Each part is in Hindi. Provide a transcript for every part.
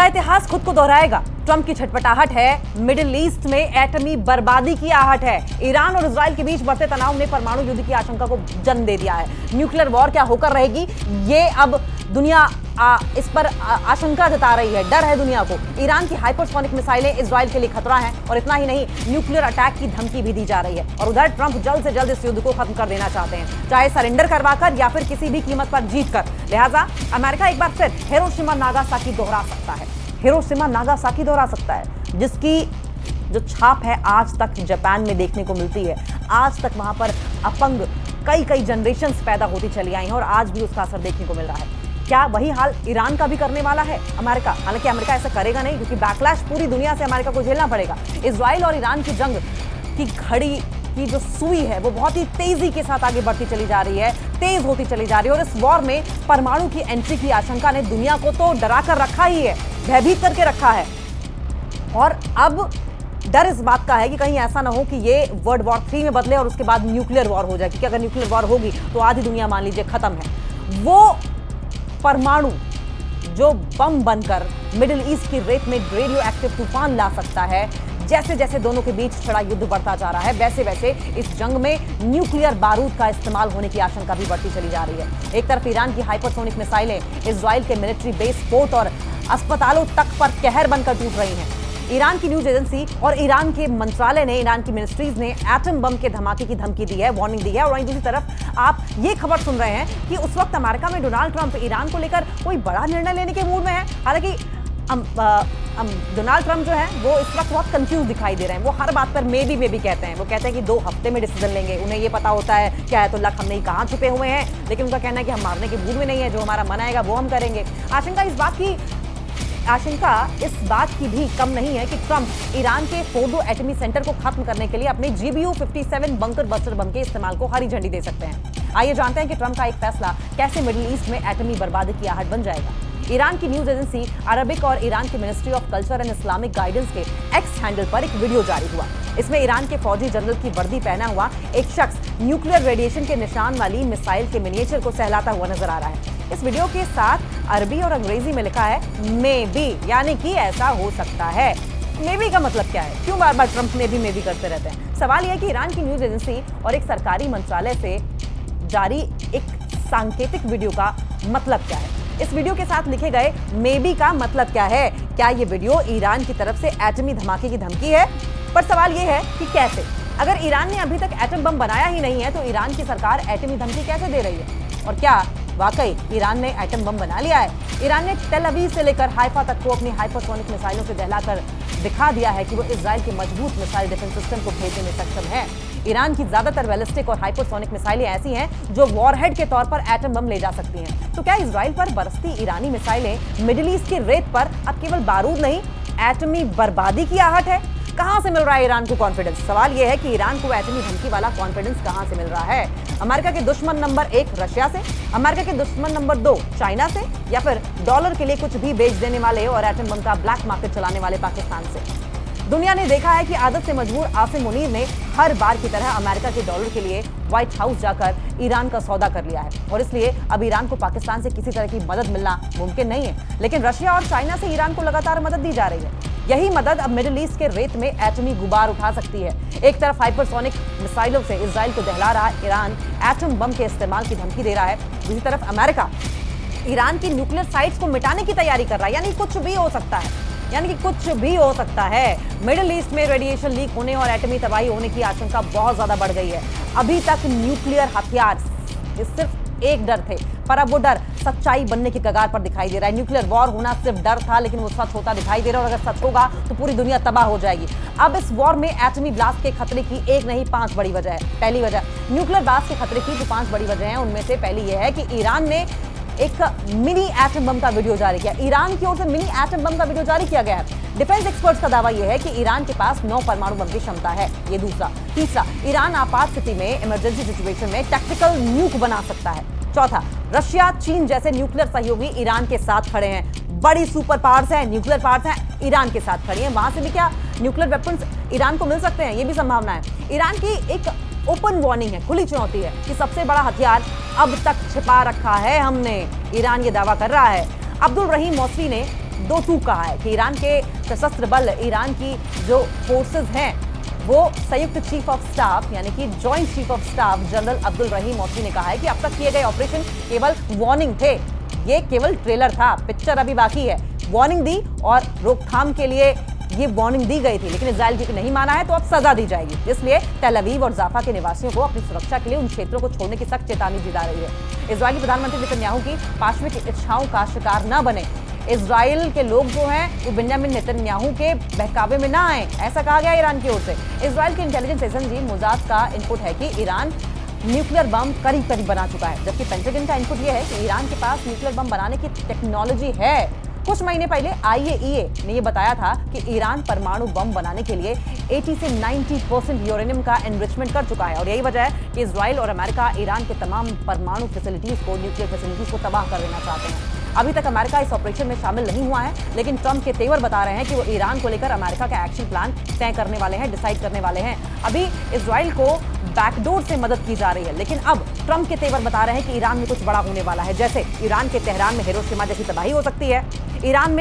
इतिहास खुद को दोहराएगा। ट्रंप की छटपटाहट है, मिडिल ईस्ट में एटमी बर्बादी की आहट है। ईरान और इजराइल के बीच बढ़ते तनाव ने परमाणु युद्ध की आशंका को जन्म दे दिया है। न्यूक्लियर वॉर क्या होकर रहेगी, ये अब दुनिया इस पर आशंका जता रही है, डर है दुनिया को। ईरान की हाइपरसोनिक मिसाइलें इजराइल के लिए खतरा हैं और इतना ही नहीं, न्यूक्लियर अटैक की धमकी भी दी जा रही है। और उधर ट्रंप जल्द से जल्द इस युद्ध को खत्म कर देना चाहते हैं, चाहे सरेंडर करवाकर या फिर किसी भी कीमत पर जीत कर। लिहाजा अमेरिका एक बार फिर हिरोशिमा नागासाकी दोहरा सकता है। हिरोशिमा नागासाकी दोहरा सकता है, जिसकी जो छाप है आज तक जापान में देखने को मिलती है। आज तक वहां पर अपंग कई जनरेशंस पैदा होती चली आई हैं और आज भी उसका असर देखने को मिल रहा है। क्या वही हाल ईरान का भी करने वाला है अमेरिका? हालांकि अमेरिका ऐसा करेगा नहीं, क्योंकि बैकलैश पूरी दुनिया से अमेरिका को झेलना पड़ेगा। इजराइल और ईरान की जंग की घड़ी की जो सुई है वो बहुत ही तेजी के साथ आगे बढ़ती चली जा रही है, तेज होती चली जा रही है। और इस वॉर में परमाणु की एंट्री की आशंका ने दुनिया को तो डरा कर रखा ही है, भयभीत करके रखा है। और अब डर इस बात का है कि कहीं ऐसा ना हो कि ये वर्ल्ड वॉर 3 में बदले और उसके बाद न्यूक्लियर वॉर हो जाए, क्योंकि अगर न्यूक्लियर वॉर होगी तो आधी दुनिया मान लीजिए खत्म है। वो परमाणु जो बम बनकर मिडिल ईस्ट की रेत में रेडियो एक्टिव तूफान ला सकता है। जैसे जैसे दोनों के बीच छड़ा युद्ध बढ़ता जा रहा है, वैसे वैसे इस जंग में न्यूक्लियर बारूद का इस्तेमाल होने की आशंका भी बढ़ती चली जा रही है। एक तरफ ईरान की हाइपरसोनिक मिसाइलें इजराइल के मिलिट्री बेस, पोर्ट और अस्पतालों तक पर कहर बनकर टूट रही हैं। ईरान की न्यूज एजेंसी और ईरान के मंत्रालय ने, ईरान की मिनिस्ट्रीज ने एटम बम के धमाके की धमकी दी है, वार्निंग दी है। और वहीं दूसरी तरफ आप ये खबर सुन रहे हैं कि उस वक्त अमेरिका में डोनाल्ड ट्रंप ईरान को लेकर कोई बड़ा निर्णय लेने के मूड में है। हालांकि डोनाल्ड ट्रंप जो है वो इस वक्त बहुत कंफ्यूज दिखाई दे रहे हैं। वो हर बात पर मे बी कहते हैं। वो कहते हैं कि 2 हफ्ते में डिसीजन लेंगे। उन्हें ये पता होता है कि आयतुल्लाह खमेनी कहाँ छुपे हुए हैं, लेकिन उनका कहना है कि हम मारने के मूड में नहीं है, जो हमारा मन आएगा वो हम करेंगे। आशंका इस बात की भी कम नहीं है कि ट्रंप ईरान के फोर्डो एटमी सेंटर को खत्म करने के लिए अपने GBU-57 बंकर बस्टर बम के इस्तेमाल को हरी झंडी दे सकते हैं। आइए जानते हैं कि ट्रंप का एक फैसला कैसे मिडिल ईस्ट में एटमी बर्बादी की आहट बन जाएगा। ईरान की न्यूज एजेंसी अरबिक और ईरान की ministry of culture and Islamic guidance के एक्स हैंडल पर एक वीडियो जारी हुआ। इसमें ईरान के फौजी जनरल की वर्दी पहना हुआ एक शख्स न्यूक्लियर रेडिएशन के निशान वाली मिसाइल के मिनिएचर को सहलाता हुआ नजर आ रहा है। इस वीडियो के साथ अरबी और अंग्रेजी में लिखा है मे बी, यानी कि ऐसा हो सकता है। मे बी का मतलब क्या है? क्यों बार बार ट्रंप मे बी करते रहते हैं? सवाल यह है कि ईरान की न्यूज एजेंसी और एक सरकारी मंत्रालय से जारी एक सांकेतिक वीडियो का मतलब क्या है? इस वीडियो के साथ लिखे गए मे बी का मतलब क्या है? क्या ये वीडियो ईरान की तरफ से एटमी धमाके की धमकी है? पर सवाल यह है कि कैसे? अगर ईरान ने अभी तक एटम बम बनाया ही नहीं है तो ईरान की सरकार एटमी धमकी कैसे दे रही है? और क्या वाकई ईरान ने एटम बम बना लिया है? ईरान ने टेल अवीव से लेकर हाइफा तक को अपनी हाइपरसोनिक मिसाइलों से दहलाकर दिखा दिया है कि वो इजराइल के मजबूत मिसाइल डिफेंस सिस्टम को भेजने में सक्षम है। ईरान की ज्यादातर बैलिस्टिक और हाइपरसोनिक मिसाइलें ऐसी हैं जो वॉरहेड के तौर पर एटम बम ले जा सकती हैं। तो क्या इजराइल पर बरसती ईरानी मिसाइलें मिडिल ईस्ट की रेत पर अब केवल बारूद नहीं, एटमी बर्बादी की आहट है? कहां से मिल रहा है ईरान को कॉन्फिडेंस? सवाल यह है कि ईरान को एटमी धमकी वाला कॉन्फिडेंस कहां से मिल रहा है? अमेरिका के दुश्मन नंबर 1 रशिया से, अमेरिका के दुश्मन नंबर 2 चाइना से, या फिर डॉलर के लिए कुछ भी बेच देने वाले और एटम बम का ब्लैक मार्केट चलाने वाले पाकिस्तान से? दुनिया ने देखा है कि आदत से मजबूर आसिम मुनीर ने हर बार की तरह अमेरिका के डॉलर के लिए व्हाइट हाउस जाकर ईरान का सौदा कर लिया है और इसलिए अब ईरान को पाकिस्तान से किसी तरह की मदद मिलना मुमकिन नहीं है। लेकिन रशिया और चाइना से ईरान को लगातार मदद दी जा रही है। यही मदद अब मिडिल ईस्ट के रेत में एटमी गुबार उठा सकती है। एक तरफ हाइपरसोनिक मिसाइलों से इजराइल को दहला रहा ईरान एटम बम के इस्तेमाल की धमकी दे रहा है, दूसरी तरफ अमेरिका ईरान की न्यूक्लियर साइट्स को मिटाने की तैयारी कर रहा है। यानी कुछ भी हो सकता है, मिडिल ईस्ट में रेडिएशन लीक होने और एटमी तबाही होने की आशंका बहुत ज्यादा बढ़ गई है। अभी तक न्यूक्लियर हथियार सिर्फ एक डर थे, पर अब वो डर सच्चाई बनने की कगार पर दिखाई दे रहा है। न्यूक्लियर वॉर होना सिर्फ डर था, लेकिन वो सच होता दिखाई दे रहा है और अगर सच होगा तो पूरी दुनिया तबाह हो जाएगी। अब इस वॉर में एटमी ब्लास्ट के खतरे की एक नहीं 5 बड़ी वजह है। पहली वजह न्यूक्लियर ब्लास्ट के खतरे की जो 5 बड़ी वजह है, उनमें से पहली यह है कि ईरान ने एक मिनी एटम बम का वीडियो जारी किया। ईरान की ओर से मिनी एटम बम का वीडियो जारी किया गया है। डिफेंस एक्सपर्ट्स का दावा यह है कि ईरान के पास 9 परमाणु बम की क्षमता है। ये दूसरा। तीसरा, ईरान आपात स्थिति में, इमरजेंसी सिचुएशन में टैक्टिकल न्यूक बना सकता है। चौथा, रशिया, चीन जैसे न्यूक्लियर सहयोगी ईरान के साथ खड़े हैं। बड़ी सुपर पावर्स हैं, न्यूक्लियर पावर्स हैं, ईरान के साथ खड़ी हैं। वहां से भी क्या न्यूक्लियर वेपन्स ईरान को मिल सकते हैं? ये भी संभावना है। ईरान की एक ओपन वार्निंग है, खुली चुनौती है कि सबसे बड़ा हथियार अब तक छिपा रखा है हमने, ईरान ये दावा कर रहा है। अब्दुल रहीम मौसवी ने दो टूक कहा है कि ईरान के सशस्त्र बल, ईरान की जो फोर्सेस हैं, वो संयुक्त चीफ ऑफ स्टाफ यानी कि joint chief of staff general Abdul Rahim Mousavi ने कहा है कि अब तक किए गए ऑपरेशन केवल वार्निंग थे, ये केवल ट्रेलर था, पिक्चर अभी बाकी है। वार्निंग दी और रोकथाम के लिए ये वार्निंग दी गई थी, लेकिन इजराइल क्योंकि नहीं माना है तो अब सजा दी जाएगी। इसलिए तेल अवीव और जाफा के निवासियों को अपनी सुरक्षा के लिए उन क्षेत्रों को छोड़ने की सख्त चेतावनी दी जा रही है। इजरायली प्रधानमंत्री नेतन्याहू की पाशविक इच्छाओं का शिकार न बने, इजराइल के लोग जो हैं वो बेंजामिन नेतन्याहू के बहकावे में ना आए, ऐसा कहा गया ईरान की ओर से। इजराइल के इंटेलिजेंस एजेंसी मोसाद का इनपुट है कि ईरान न्यूक्लियर बम करीब करीब बना चुका है, जबकि पेंटागन का इनपुट यह है कि ईरान के पास न्यूक्लियर बम बनाने की टेक्नोलॉजी है। कुछ महीने पहले IAEA ने यह बताया था कि ईरान परमाणु बम बनाने के लिए 80 से 90% यूरेनियम का एनरिचमेंट कर चुका है, और यही वजह है कि इजराइल और अमेरिका ईरान के तमाम परमाणु फैसिलिटीज को, न्यूक्लियर फैसिलिटीज को तबाह कर देना चाहते हैं। अभी तक अमेरिका इस ऑपरेशन में शामिल नहीं हुआ है, लेकिन ट्रंप के तेवर बता रहे हैं कि वो ईरान को लेकर अमेरिका का एक्शन प्लान तय करने वाले हैं, डिसाइड करने वाले हैं। अभी इजराइल को बैकडोर से मदद की जा रही है, लेकिन अब ट्रंप के तेवर बता रहे हैं कि ईरान में कुछ बड़ा होने वाला है। जैसे ईरान के तेहरान में हिरोशिमा जैसी तबाही हो सकती है, ईरान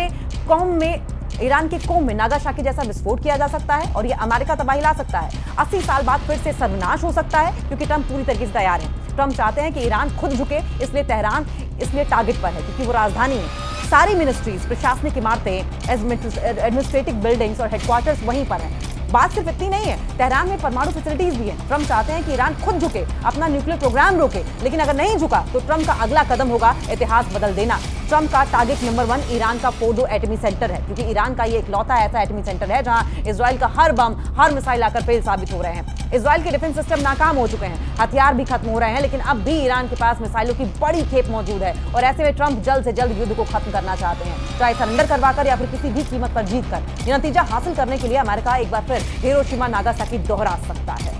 के कौम में नागासाकी जैसा विस्फोट किया जा सकता है, और ये अमेरिका तबाही ला सकता है। 80 साल बाद फिर से सर्वनाश हो सकता है, क्योंकि ट्रंप पूरी तरीके से तैयार है। ट्रंप चाहते हैं कि ईरान खुद झुके, इसलिए तेहरान इसलिए टारगेट पर है, क्योंकि वो राजधानी है। सारी मिनिस्ट्रीज, प्रशासनिक इमारतें, एडमिनिस्ट्रेटिव बिल्डिंग्स और हेडक्वार्टर्स वहीं पर हैं। बात सिर्फ इतनी नहीं है, तेहरान में परमाणु फैसिलिटीज भी हैं। ट्रंप चाहते हैं कि ईरान खुद झुके, अपना न्यूक्लियर प्रोग्राम रोके, लेकिन अगर नहीं झुका तो ट्रंप का अगला कदम होगा इतिहास बदल देना। ट्रंप का टारगेट नंबर 1 ईरान का फोर्डो एटमी सेंटर है, क्योंकि ईरान का ये इकलौता ऐसा एटमी सेंटर है जहां इजराइल का हर बम, हर मिसाइल आकर फेल साबित हो रहे हैं। इजराइल के डिफेंस सिस्टम नाकाम हो चुके हैं, हथियार भी खत्म हो रहे हैं, लेकिन अब भी ईरान के पास मिसाइलों की बड़ी खेप मौजूद है, और ऐसे में ट्रंप जल्द से जल्द युद्ध को खत्म करना चाहते हैं, चाहे सरेंडर करवाकर या फिर किसी भी कीमत पर जीत कर। यह नतीजा हासिल करने के लिए अमेरिका एक बार फिर हिरोशिमा नागासाकी दोहरा सकता है।